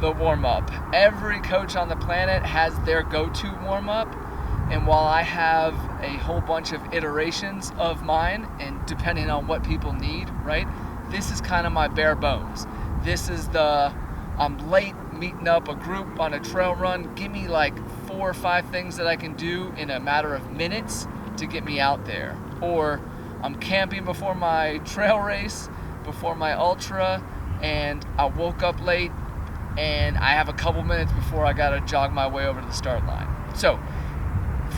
the warm-up. Every coach on the planet has their go-to warm-up, and while I have a whole bunch of iterations of mine, and depending on what people need, right, this is kind of my bare bones. This is I'm late meeting up a group on a trail run. Give me like 4 or 5 things that I can do in a matter of minutes to get me out there. Or I'm camping before my trail race, before my ultra, and I woke up late and I have a couple minutes before I gotta jog my way over to the start line. So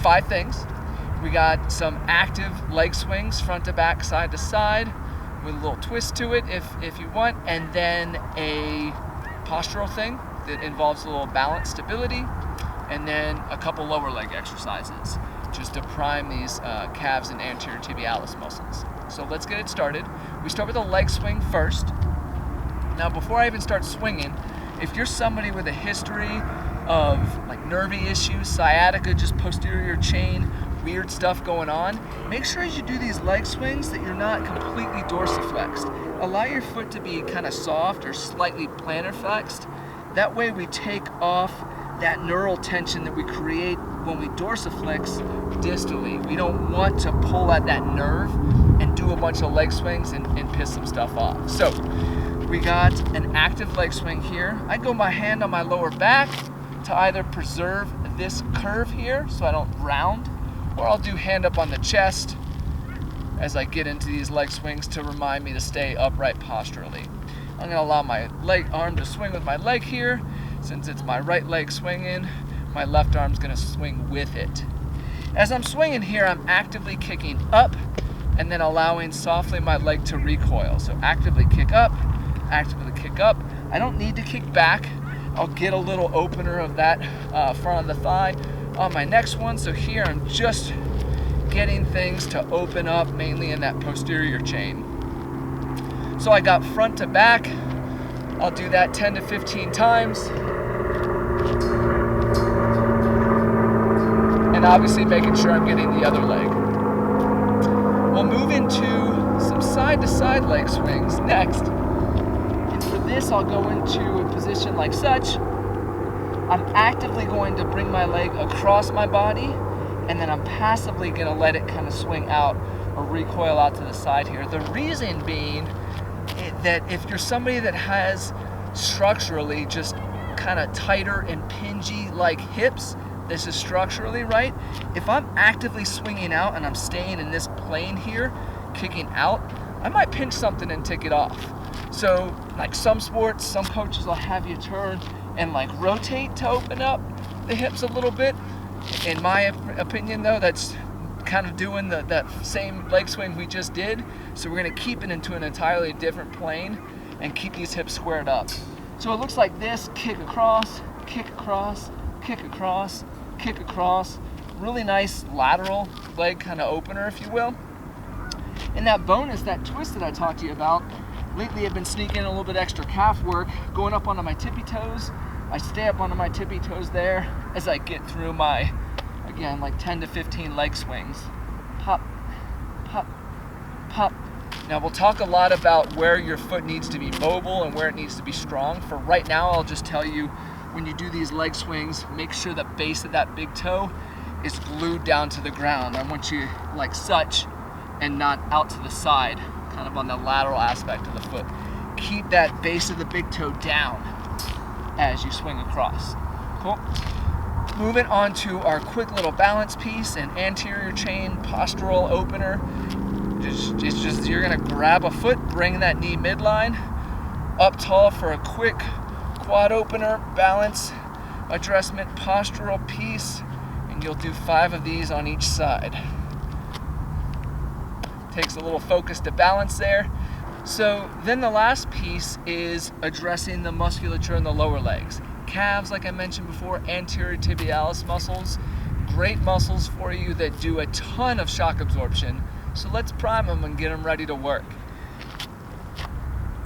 5 things. We got some active leg swings, front to back, side to side, with a little twist to it if you want, and then a postural thing that involves a little balance, stability, and then a couple lower leg exercises just to prime these calves and anterior tibialis muscles. So let's get it started. We start with a leg swing first. Now before I even start swinging, if you're somebody with a history of like nervy issues, sciatica, just posterior chain, weird stuff going on, make sure as you do these leg swings that you're not completely dorsiflexed. Allow your foot to be kind of soft or slightly plantar flexed. That way we take off that neural tension that we create when we dorsiflex distally. We don't want to pull at that nerve and do a bunch of leg swings and piss some stuff off. So we got an active leg swing here. I go my hand on my lower back to either preserve this curve here so I don't round, or I'll do hand up on the chest as I get into these leg swings to remind me to stay upright posturally. I'm gonna allow my arm to swing with my leg here. Since it's my right leg swinging, my left arm's gonna swing with it. As I'm swinging here, I'm actively kicking up and then allowing softly my leg to recoil. So actively kick up, actively kick up. I don't need to kick back. I'll get a little opener of that front of the thigh on my next one. So here I'm just getting things to open up mainly in that posterior chain. So I got front to back. I'll do that 10 to 15 times. And obviously making sure I'm getting the other leg. We'll move into some side to side leg swings next. And for this, I'll go into a position like such. I'm actively going to bring my leg across my body, and then I'm passively going to let it kind of swing out or recoil out to the side here. The reason being that if you're somebody that has structurally just kind of tighter and pingy like hips, this is structurally right. If I'm actively swinging out and I'm staying in this plane here, kicking out, I might pinch something and take it off. So like some sports, some coaches will have you turn and like rotate to open up the hips a little bit. In my opinion though, that's kind of doing that same leg swing we just did. So we're gonna keep it into an entirely different plane and keep these hips squared up. So it looks like this: kick across, kick across, kick across, kick across. Really nice lateral leg kind of opener, if you will. And that bonus, that twist that I talked to you about, lately I've been sneaking in a little bit extra calf work, going up onto my tippy toes. I stay up onto my tippy toes there as I get through my, again, like 10 to 15 leg swings. Pop, pop, pop. Now we'll talk a lot about where your foot needs to be mobile and where it needs to be strong. For right now, I'll just tell you, when you do these leg swings, make sure the base of that big toe is glued down to the ground. I want you like such and not out to the side, kind of on the lateral aspect of the foot. Keep that base of the big toe down as you swing across. Cool. Moving on to our quick little balance piece, an anterior chain postural opener. Just you're gonna grab a foot, bring that knee midline, up tall for a quick quad opener, balance, addressment, postural piece, and you'll do 5 of these on each side. Takes a little focus to balance there. So then the last piece is addressing the musculature in the lower legs. Calves, like I mentioned before, anterior tibialis muscles, great muscles for you that do a ton of shock absorption. So let's prime them and get them ready to work.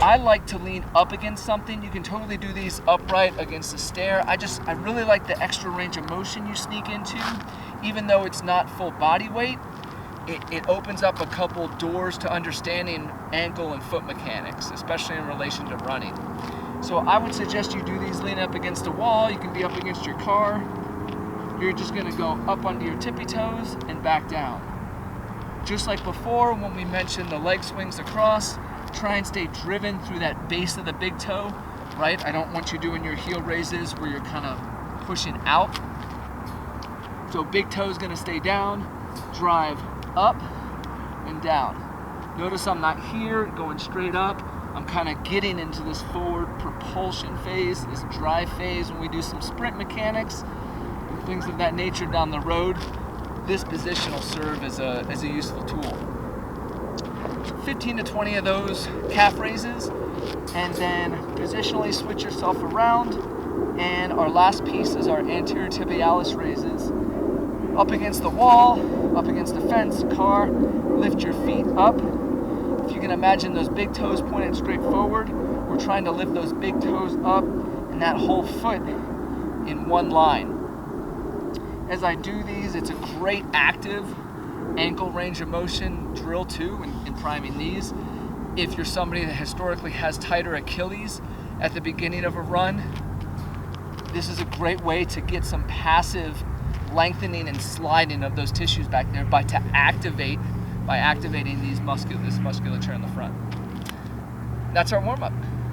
I like to lean up against something. You can totally do these upright against a stair. I really like the extra range of motion you sneak into. Even though it's not full body weight, it opens up a couple doors to understanding ankle and foot mechanics, especially in relation to running. So I would suggest you do these leaning up against a wall. You can be up against your car. You're just gonna go up onto your tippy toes and back down. Just like before when we mentioned the leg swings across, try and stay driven through that base of the big toe, right? I don't want you doing your heel raises where you're kind of pushing out. So big toe's gonna stay down, drive up and down. Notice I'm not here going straight up. I'm kind of getting into this forward propulsion phase, this drive phase when we do some sprint mechanics and things of that nature down the road. This position will serve as a useful tool. 15 to 20 of those calf raises, and then positionally switch yourself around. And our last piece is our anterior tibialis raises. Up against the wall, up against the fence, car, lift your feet up. If you can imagine those big toes pointed straight forward, we're trying to lift those big toes up and that whole foot in one line. As I do these, it's a great active ankle range of motion drill too in priming these. If you're somebody that historically has tighter Achilles at the beginning of a run, this is a great way to get some passive lengthening and sliding of those tissues back there by activating this musculature in the front. That's our warm-up.